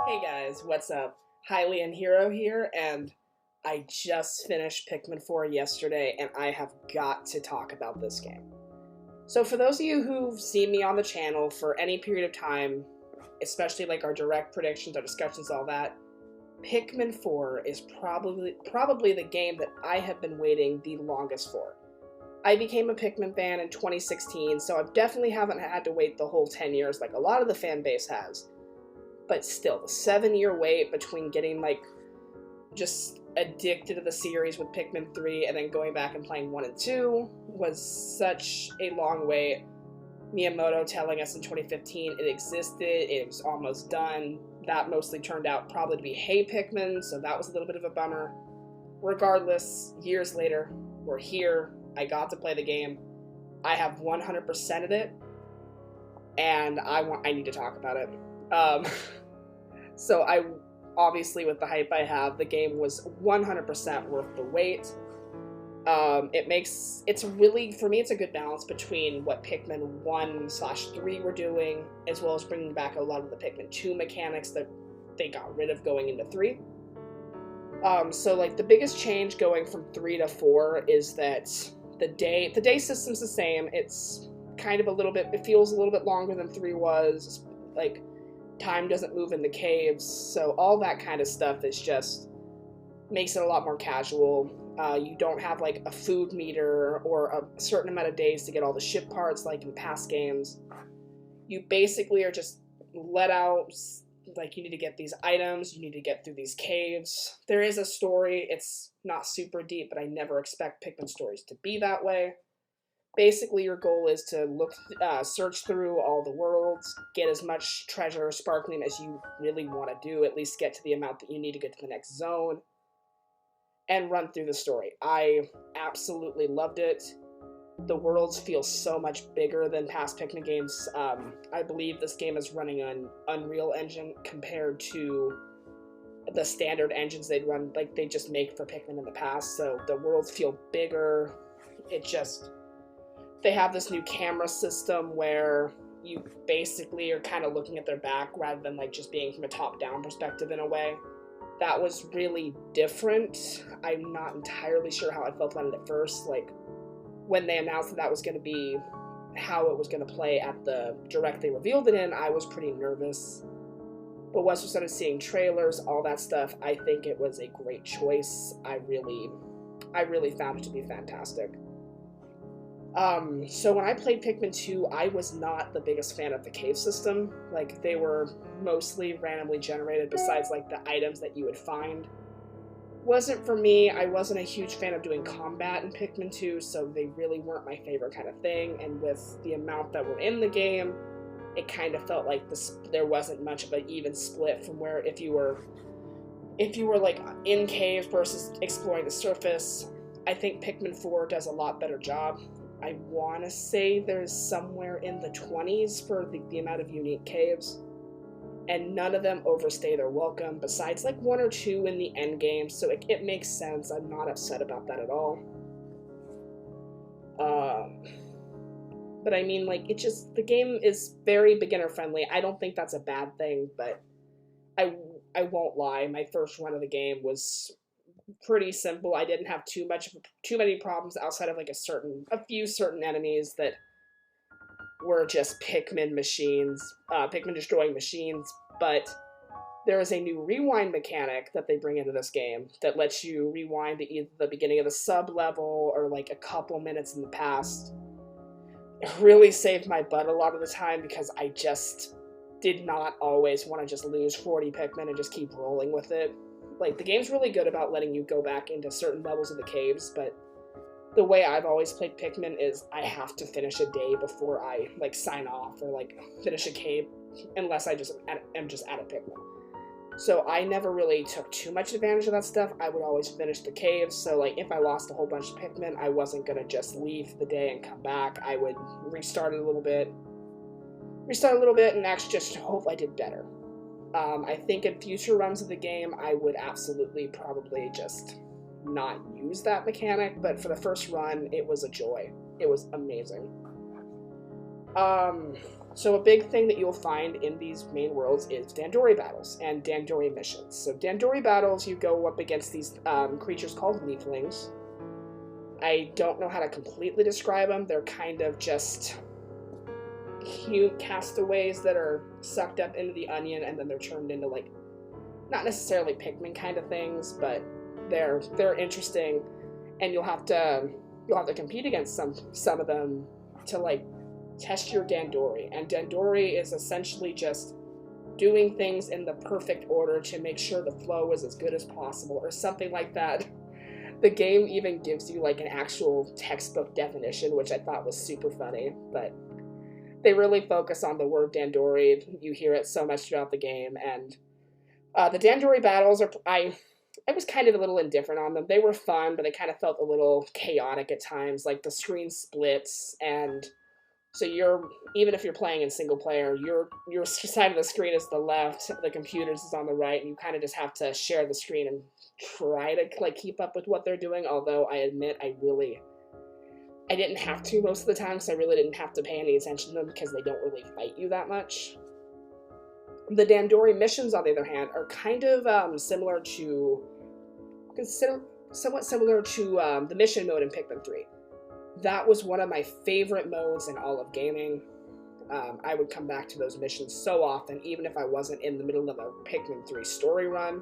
Hey guys, what's up? Hylian Hero here, and I just finished Pikmin 4 yesterday, and I have got to talk about this game. So for those of you who've seen me on the channel for any period of time, especially like our direct predictions, our discussions, all that, Pikmin 4 is probably the game that I have been waiting the longest for. I became a Pikmin fan in 2016, so I definitely haven't had to wait the whole 10 years like a lot of the fan base has. But still, the 7-year wait between getting just addicted to the series with Pikmin 3 and then going back and playing 1 and 2 was such a long wait. Miyamoto telling us in 2015 it existed, it was almost done. That mostly turned out probably to be Hey Pikmin, so that was a little bit of a bummer. Regardless, years later, we're here. I got to play the game. I have 100%ed it, and I need to talk about it. So obviously with the hype I have, the game was 100% worth the wait. It's really, for me, it's a good balance between what Pikmin 1/3 were doing, as well as bringing back a lot of the Pikmin 2 mechanics that they got rid of going into 3. So like the biggest change going from 3 to 4 is that the day system's the same. It's kind of it feels a little bit longer than 3 was. Like, time doesn't move in the caves, so all that kind of stuff is just makes it a lot more casual. You don't have like a food meter or a certain amount of days to get all the ship parts like in past games. You basically are just let out, like you need to get these items, you need to get through these caves. There is a story, it's not super deep, but I never expect Pikmin stories to be that way. Basically, your goal is to search through all the worlds, get as much treasure or sparkling as you really want to do, at least get to the amount that you need to get to the next zone, and run through the story. I absolutely loved it. The worlds feel so much bigger than past Pikmin games. I believe this game is running on Unreal Engine compared to the standard engines they'd run, like they just make for Pikmin in the past, so the worlds feel bigger. They have this new camera system where you basically are kind of looking at their back rather than like just being from a top-down perspective in a way. That was really different. I'm not entirely sure how I felt about it at first. Like, when they announced that was going to be how it was going to play at the direct they revealed it in, I was pretty nervous. But once we started seeing trailers, all that stuff, I think it was a great choice. I really found it to be fantastic. So when I played Pikmin 2, I was not the biggest fan of the cave system. Like, they were mostly randomly generated besides, like, the items that you would find. Wasn't for me. I wasn't a huge fan of doing combat in Pikmin 2, so they really weren't my favorite kind of thing, and with the amount that were in the game, it kind of felt like there wasn't much of an even split from where if you were like in caves versus exploring the surface. I think Pikmin 4 does a lot better job. I want to say there's somewhere in the 20s for the amount of unique caves, and none of them overstay their welcome, besides like 1 or 2 in the end game, so it makes sense. I'm not upset about that at all. But I mean, like, the game is very beginner friendly. I don't think that's a bad thing, but I won't lie, my first run of the game was pretty simple. I didn't have too many problems outside of like a few certain enemies that were just Pikmin machines, Pikmin destroying machines. But there is a new rewind mechanic that they bring into this game that lets you rewind to either the beginning of the sub level or like a couple minutes in the past. It really saved my butt a lot of the time because I just did not always want to just lose 40 Pikmin and just keep rolling with it. Like, the game's really good about letting you go back into certain levels of the caves, but the way I've always played Pikmin is I have to finish a day before I, like, sign off or, like, finish a cave, unless I am just out of Pikmin. So I never really took too much advantage of that stuff. I would always finish the caves, so, like, if I lost a whole bunch of Pikmin, I wasn't gonna just leave the day and come back. I would restart a little bit, and actually just hope I did better. I think in future runs of the game, I would absolutely probably just not use that mechanic, but for the first run, it was a joy. It was amazing. Um, so a big thing that you'll find in these main worlds is Dandori battles and Dandori missions. So Dandori battles, you go up against these creatures called leaflings. I don't know how to completely describe them. They're kind of just cute castaways that are sucked up into the onion, and then they're turned into, like, not necessarily Pikmin kind of things, but they're interesting, and you'll have to compete against some of them to, like, test your Dandori. And Dandori is essentially just doing things in the perfect order to make sure the flow is as good as possible, or something like that. The game even gives you, like, an actual textbook definition, which I thought was super funny, but they really focus on the word Dandori. You hear it so much throughout the game, and the Dandori battles are I was kind of a little indifferent on them. They were fun, but they kind of felt a little chaotic at times. Like, the screen splits, and so even if you're playing in single player, your side of the screen is the left, the computer's is on the right, and you kind of just have to share the screen and try to, like, keep up with what they're doing. Although I admit I didn't have to most of the time, because I really didn't have to pay any attention to them because they don't really fight you that much. The Dandori missions, on the other hand, are kind of somewhat similar to the mission mode in Pikmin 3. That was one of my favorite modes in all of gaming. I would come back to those missions so often, even if I wasn't in the middle of a Pikmin 3 story run.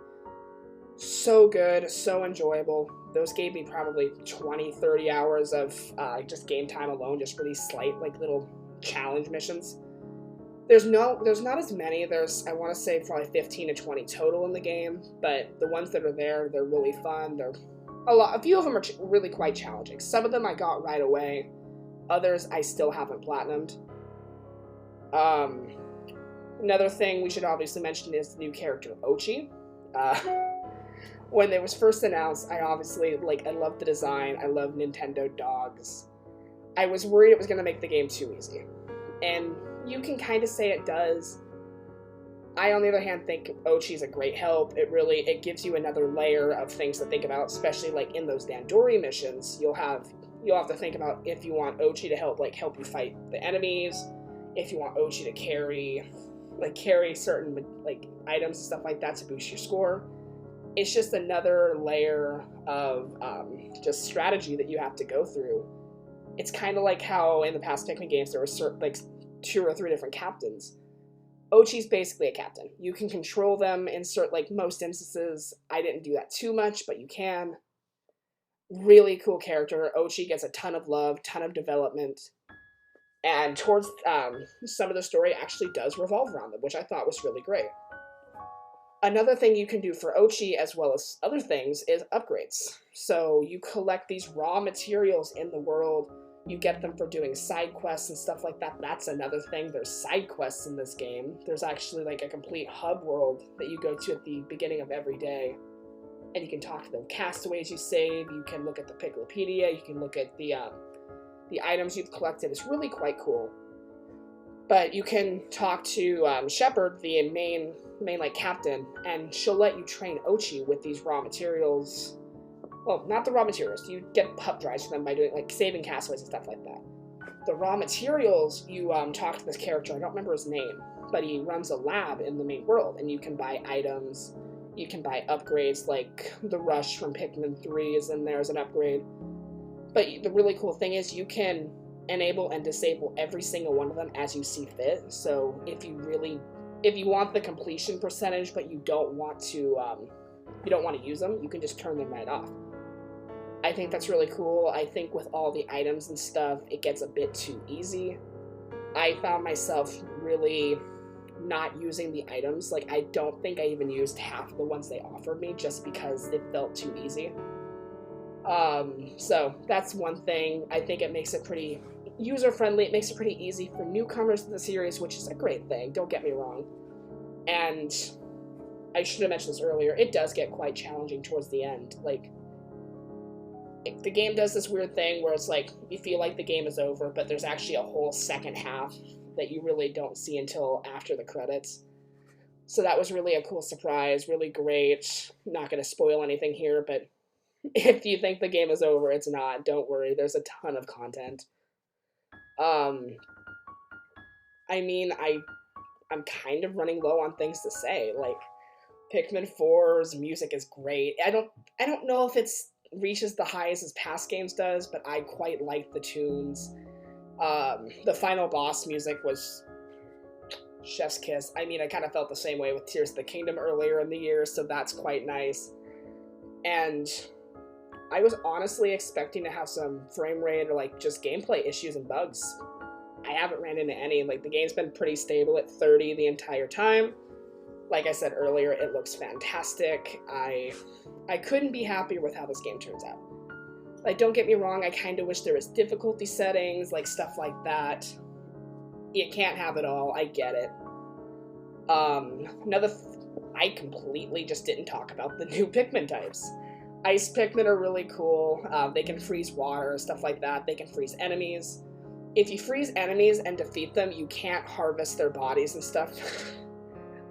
So good, so enjoyable. Those gave me probably 20, 30 hours of just game time alone, just for these slight, like, little challenge missions. There's not as many. There's, I want to say, probably 15 to 20 total in the game, but the ones that are there, they're really fun. A few of them are really quite challenging. Some of them I got right away. Others I still haven't platinumed. Another thing we should obviously mention is the new character, Ochi. When it was first announced, I loved the design. I love Nintendo dogs. I was worried it was going to make the game too easy. And you can kind of say it does. I, on the other hand, think Ochi's a great help. It gives you another layer of things to think about, especially, like, in those Dandori missions. You'll have to think about if you want Ochi to help you fight the enemies, if you want Ochi to carry certain, like, items and stuff like that to boost your score. It's just another layer of just strategy that you have to go through. It's kind of like how in the past Pikmin games there were like 2 or 3 different captains. Ochi's basically a captain. You can control them in most instances. I didn't do that too much, but you can. Really cool character. Ochi gets a ton of love, ton of development, and towards some of the story actually does revolve around them, which I thought was really great. Another thing you can do for Ochi, as well as other things, is upgrades. So you collect these raw materials in the world. You get them for doing side quests and stuff like that. That's another thing. There's side quests in this game. There's actually, like, a complete hub world that you go to at the beginning of every day. And you can talk to the castaways you save. You can look at the Piclopedia. You can look at the items you've collected. It's really quite cool. But you can talk to Shepard, the main captain, and she'll let you train Ochi with these raw materials. Well, not the raw materials. You get pup drives for them by doing, like, saving castaways and stuff like that. The raw materials, you talk to this character. I don't remember his name, but he runs a lab in the main world, and you can buy items. You can buy upgrades, like the Rush from Pikmin 3 is in there as an upgrade. But the really cool thing is you can enable and disable every single one of them as you see fit. So if you want the completion percentage, but you don't want to use them, you can just turn them right off. I think that's really cool. I think with all the items and stuff, it gets a bit too easy. I found myself really not using the items. Like, I don't think I even used half of the ones they offered me just because it felt too easy. So that's one thing. I think it makes it pretty user-friendly. It makes it pretty easy for newcomers to the series, which is a great thing, don't get me wrong. And I should have mentioned this earlier, it does get quite challenging towards the end. Like, the game does this weird thing where it's like, you feel like the game is over, but there's actually a whole second half that you really don't see until after the credits. So that was really a cool surprise, really great. Not going to spoil anything here, but if you think the game is over, it's not. Don't worry, there's a ton of content. I mean, I'm kind of running low on things to say. Like, Pikmin 4's music is great. I don't know if it's reaches the highs as past games does, but I quite like the tunes. The final boss music was chef's kiss. I mean, I kind of felt the same way with Tears of the Kingdom earlier in the year, so that's quite nice. And I was honestly expecting to have some frame rate or like just gameplay issues and bugs. I haven't ran into any. Like, the game's been pretty stable at 30 the entire time. Like I said earlier, it looks fantastic. I couldn't be happier with how this game turns out. Like, don't get me wrong, I kind of wish there was difficulty settings, like stuff like that. You can't have it all, I get it. I completely just didn't talk about the new Pikmin types. Ice Pikmin are really cool. They can freeze water, stuff like that. They can freeze enemies. If you freeze enemies and defeat them, you can't harvest their bodies and stuff.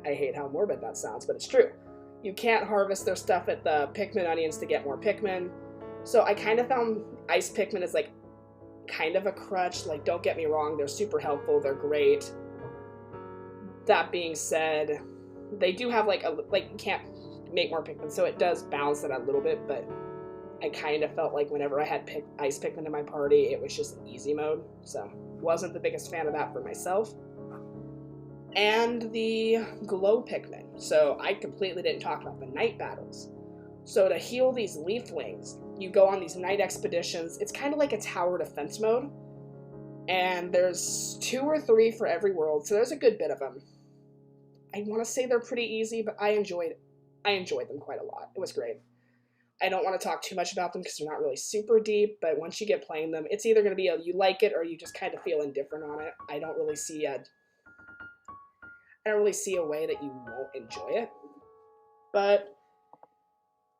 I hate how morbid that sounds, but it's true. You can't harvest their stuff at the Pikmin onions to get more Pikmin. So I kind of found Ice Pikmin as like kind of a crutch. Like, don't get me wrong, they're super helpful, they're great. That being said, they do have you can't make more Pikmin, so it does balance it a little bit, but I kind of felt like whenever I had Ice Pikmin in my party, it was just easy mode, so wasn't the biggest fan of that for myself. And the Glow Pikmin. So I completely didn't talk about the night battles. So to heal these leaflings, you go on these night expeditions. It's kind of like a tower defense mode. And there's 2 or 3 for every world, so there's a good bit of them. I want to say they're pretty easy, but I enjoyed them quite a lot. It was great. I don't want to talk too much about them because they're not really super deep, but once you get playing them, it's either going to be you like it or you just kind of feel indifferent on it. I don't really see a way that you won't enjoy it. But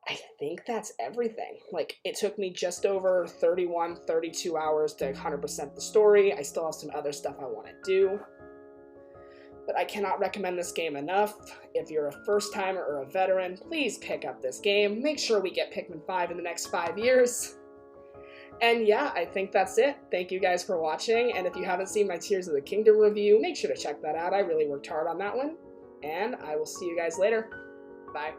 I think that's everything. Like, it took me just over 32 hours to 100% the story. I still have some other stuff I want to do. But I cannot recommend this game enough. If you're a first timer or a veteran, please pick up this game. Make sure we get Pikmin 5 in the next 5 years. And yeah, I think that's it. Thank you guys for watching, and if you haven't seen my Tears of the Kingdom review, make sure to check that out. I really worked hard on that one, and I will see you guys later. Bye.